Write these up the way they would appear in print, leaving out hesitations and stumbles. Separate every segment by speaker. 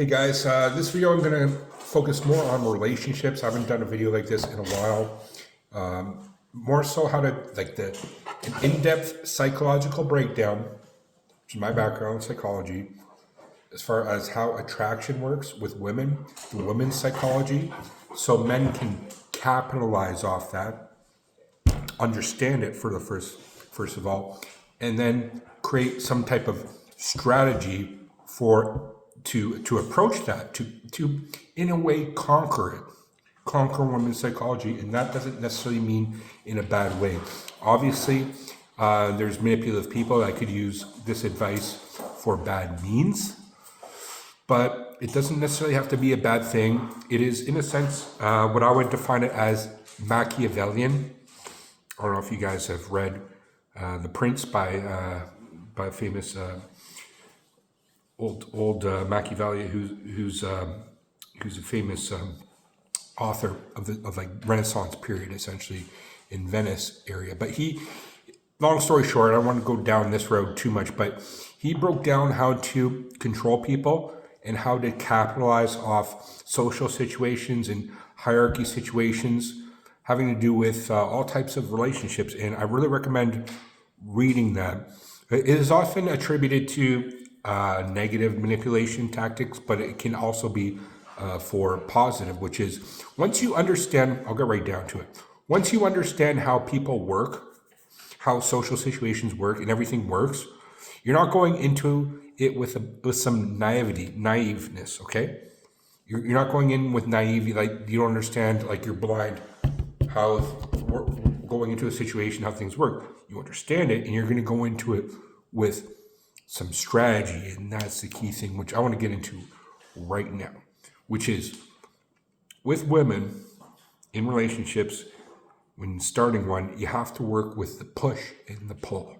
Speaker 1: Hey guys, this video I'm going to focus more on relationships. I haven't done a video like this in a while. More so how to, like an in-depth psychological breakdown, which is my background in psychology, as far as how attraction works with women, the women's psychology, so men can capitalize off that, understand it for the first of all, and then create some type of strategy for to approach that, to in a way conquer women's psychology. And that doesn't necessarily mean in a bad way. Obviously, there's manipulative people that could use this advice for bad means, but it doesn't necessarily have to be a bad thing. It is, in a sense, what I would define it as Machiavellian. I don't know if you guys have read The Prince by a famous old Machiavelli, who's a famous author of like Renaissance period, essentially in Venice area. But long story short, I don't want to go down this road too much, but he broke down how to control people and how to capitalize off social situations and hierarchy situations having to do with all types of relationships. And I really recommend reading that. It is often attributed to negative manipulation tactics, but it can also be for positive, which is once you understand, I'll get right down to it. Once you understand how people work, how social situations work and everything works, you're not going into it with some naiveness, okay? You're not going in with naivety, like you don't understand, like you're blind, how going into a situation, how things work. You understand it, and you're going to go into it with some strategy, and that's the key thing, which I want to get into right now, which is with women in relationships, when starting one, you have to work with the push and the pull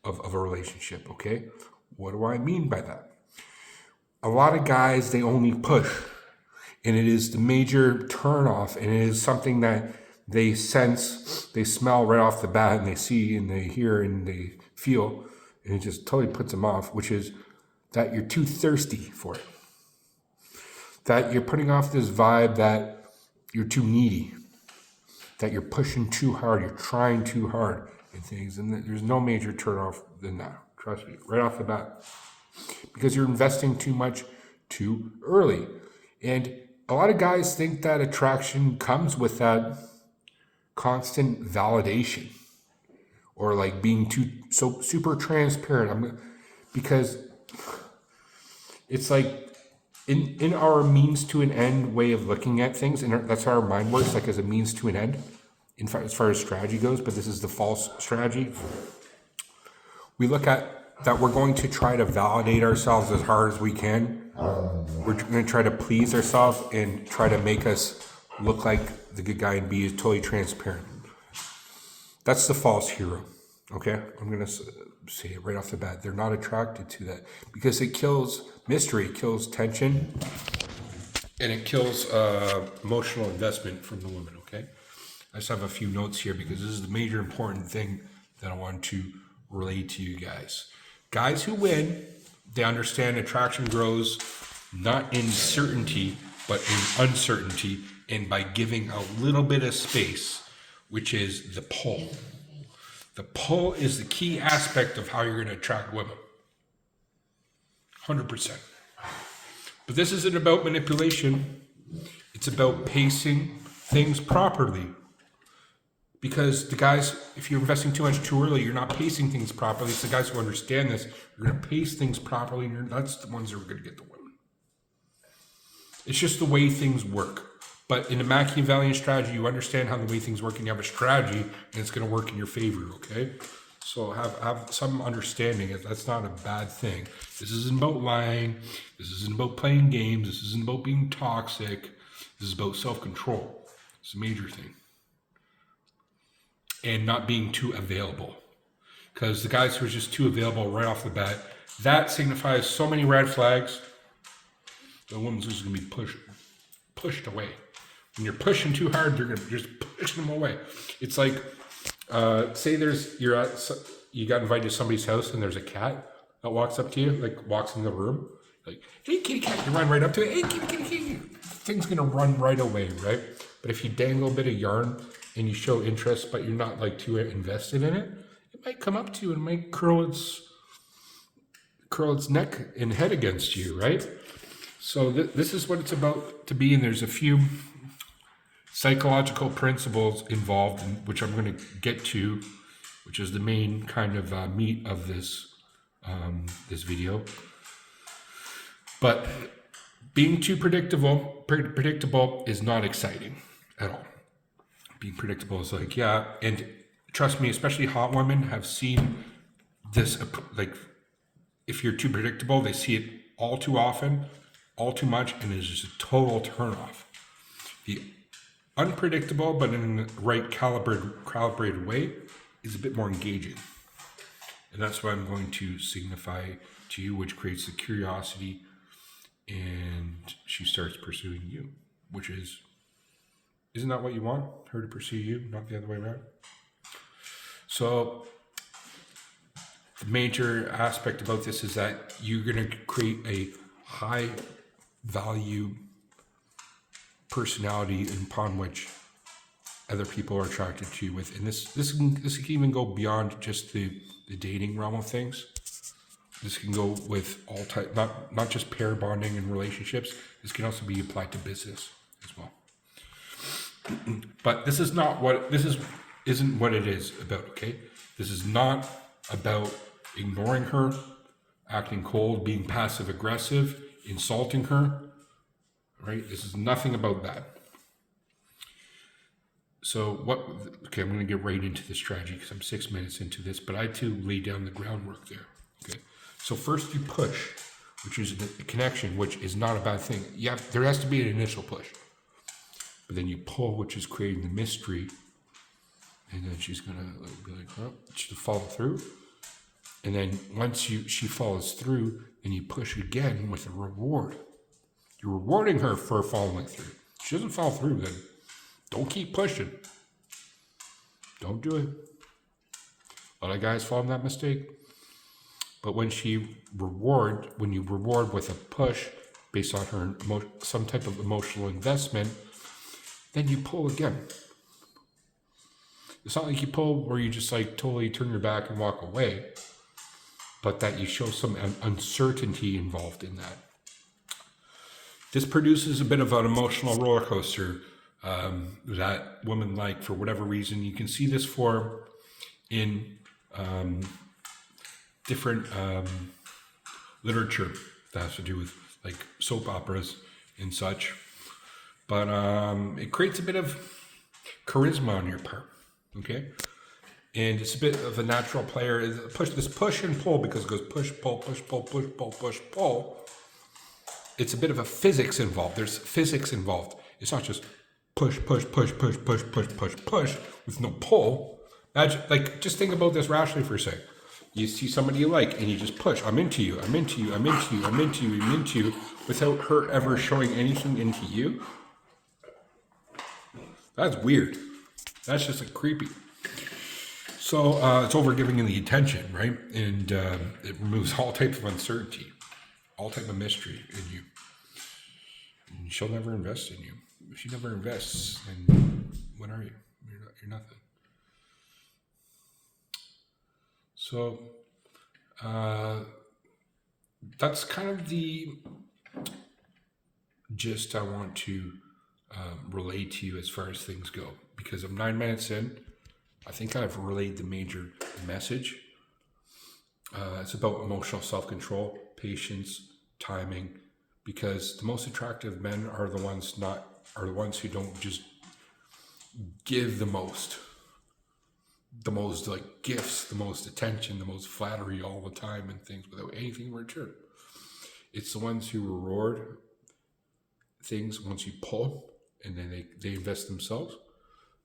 Speaker 1: of a relationship, okay? What do I mean by that? A lot of guys, they only push, and it is the major turnoff, and it is something that they sense, they smell right off the bat, and they see, and they hear, and they feel, and it just totally puts them off, which is that you're too thirsty for it. That you're putting off this vibe that you're too needy, that you're pushing too hard, you're trying too hard and things, and there's no major turnoff than that. Trust me, right off the bat. Because you're investing too much too early. And a lot of guys think that attraction comes with that constant validation or like being so super transparent. Because it's like in our means to an end way of looking at things, and that's how our mind works, like as a means to an end, in fact, as far as strategy goes, but this is the false strategy. We look at that we're going to try to validate ourselves as hard as we can. We're going to try to please ourselves and try to make us look like the good guy and be totally transparent. That's the false hero, okay? I'm going to say it right off the bat. They're not attracted to that because it kills mystery, it kills tension, and it kills emotional investment from the woman, okay? I just have a few notes here because this is the major important thing that I want to relate to you guys. Guys who win, they understand attraction grows not in certainty, but in uncertainty, and by giving a little bit of space, which is the pull. The pull is the key aspect of how you're going to attract women. 100%. But this isn't about manipulation. It's about pacing things properly. Because the guys, if you're investing too much too early, you're not pacing things properly. It's the guys who understand this. You're going to pace things properly, and that's the ones that are going to get the women. It's just the way things work. But in a Machiavellian strategy, you understand how the way things work, and you have a strategy, and it's going to work in your favor, okay? So have some understanding. That's not a bad thing. This isn't about lying. This isn't about playing games. This isn't about being toxic. This is about self-control. It's a major thing. And not being too available. Because the guys who are just too available right off the bat, that signifies so many red flags. The woman's just going to be pushed away. When you're pushing too hard, they're going to just push them away. It's like, say you got invited to somebody's house and there's a cat that walks up to you, like walks in the room. Like, hey, kitty cat, you run right up to it. Hey, kitty, kitty, kitty. Thing's gonna run right away, right? But if you dangle a bit of yarn and you show interest, but you're not like too invested in it, it might come up to you and might curl its neck and head against you, right? So this is what it's about to be, and there's a few psychological principles involved, which I'm going to get to, which is the main kind of meat of this video. But being too predictable is not exciting at all. Being predictable is like, yeah, and trust me, especially hot women have seen this, like, if you're too predictable, they see it all too often, all too much, and it's just a total turnoff. The unpredictable, but in the right calibrated way, is a bit more engaging. And that's what I'm going to signify to you, which creates the curiosity, and she starts pursuing you, which is, isn't that what you want? Her to pursue you, not the other way around? So the major aspect about this is that you're going to create a high value personality upon which other people are attracted to you with. And this can even go beyond just the dating realm of things. This can go with all type, not just pair bonding and relationships. This can also be applied to business as well. But this isn't what it is about, okay? This is not about ignoring her, acting cold, being passive aggressive, insulting her, right? This is nothing about that. So okay, I'm going to get right into the strategy because I'm 6 minutes into this, but I too lay down the groundwork there, okay? So first you push, which is a connection, which is not a bad thing. Yeah, there has to be an initial push. But then you pull, which is creating the mystery, and then she's going to be like, oh, she'll follow through. And then once she follows through, then you push again with a reward. You're rewarding her for following through. If she doesn't follow through, then don't keep pushing. Don't do it. A lot of guys fall in that mistake. But when you reward with a push based on her some type of emotional investment, then you pull again. It's not like you pull where you just like totally turn your back and walk away, but that you show some uncertainty involved in that. This produces a bit of an emotional roller coaster that women like for whatever reason. You can see this in different literature that has to do with like soap operas and such. But it creates a bit of charisma on your part, okay? And it's a bit of a natural player. This push and pull, because it goes push, pull, push, pull, push, pull, push, pull. It's a bit of a physics involved. There's physics involved. It's not just push, push, push, push, push, push, push, push with no pull. Just think about this rationally for a second. You see somebody you like, and you just push. I'm into you. I'm into you. I'm into you. I'm into you. I'm into you, without her ever showing anything into you. That's weird. That's just like creepy. So it's overgiving the attention, right? And it removes all type of uncertainty, all type of mystery in you. And she'll never invest in you. If she never invests, then what are you? You're nothing. So that's kind of the gist I want to relay to you as far as things go. Because I'm 9 minutes in, I think I've relayed the major message. It's about emotional self-control, patience, timing, because the most attractive men are the ones who don't just give the most like gifts, the most attention, the most flattery all the time and things without anything in return. It's the ones who reward things once you pull, and then they invest themselves,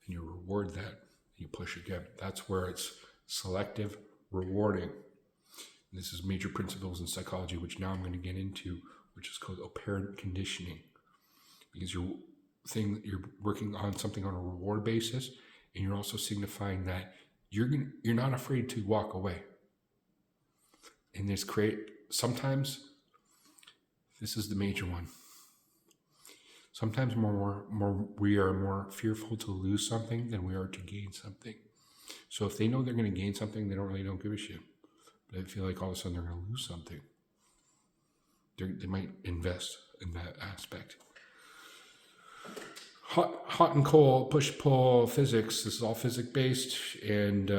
Speaker 1: and you reward that, and you push again. That's where it's selective rewarding. And this is major principles in psychology, which now I'm going to get into, which is called operant conditioning, because you're working on something on a reward basis, and you're also signifying that you're not afraid to walk away. And sometimes This is the major one. Sometimes we are more fearful to lose something than we are to gain something. So if they know they're going to gain something, they don't give a shit. But I feel like all of a sudden they're going to lose something. They might invest in that aspect. Hot and cold, push pull physics. This is all physics based, and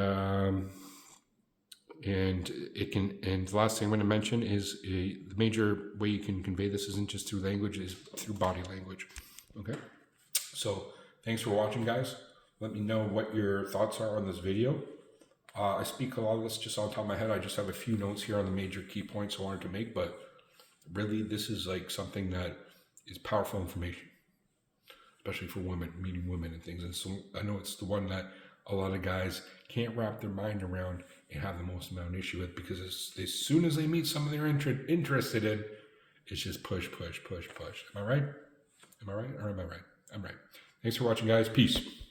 Speaker 1: it can. And the last thing I'm going to mention is the major way you can convey this isn't just through language; is through body language. Okay. So thanks for watching, guys. Let me know what your thoughts are on this video. I speak a lot of this just on top of my head. I just have a few notes here on the major key points I wanted to make, but really, this is like something that is powerful information, especially for women, meeting women and things. And so I know it's the one that a lot of guys can't wrap their mind around and have the most amount of issue with, because as soon as they meet something they're interested in, it's just push, push, push, push. Am I right? Am I right? Or am I right? I'm right. Thanks for watching, guys. Peace.